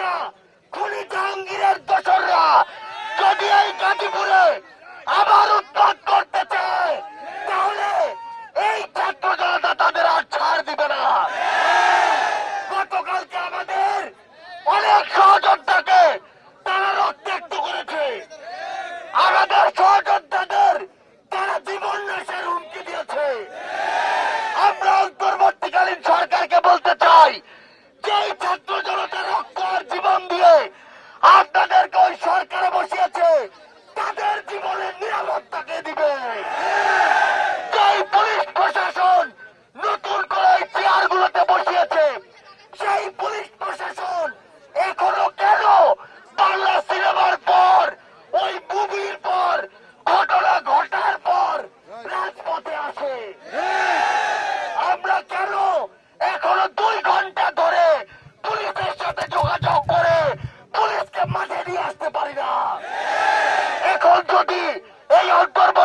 না খুনি জাহাঙ্গীরের দোসররা যদি এই গাজীপুরে আবার উৎপাত করতে চায় তাহলে এই ছাত্র জনতা তাদের আর ছাড় দিবে না। গতকালকে আমাদের অনেক সহযোদ্ধাকে তারা রক্তাক্ত করেছে, আমাদের সহযোদ্ধাদের তারা জীবন নাশের হুমকি দিয়েছে। আমরা অন্তর্বর্তীকালীন সরকারকে বলতে চাই যে ছাত্র জনতা রক্ত আর জীবন দিয়ে আপনাদেরকে ওই সরকারে বসিয়েছে, তাদের জীবনের নিরাপত্তাকে দিবে। যেই পুলিশ প্রশাসন নতুন করে এই চেয়ারগুলোতে বসিয়েছে, সেই পুলিশ প্রশাসন এখনো কেন বাংলা সিনেমার পর ওই মুভির পর ঘটনা ঘটার পর রাজপথে আসে? আমরা কেন এখনো 2 ঘন্টা ধরে পুলিশের সাথে যোগাযোগ করে পুলিশকে মাঠে নিয়ে আসতে পারি না? এখন যদি এই অন্তর্বর্তী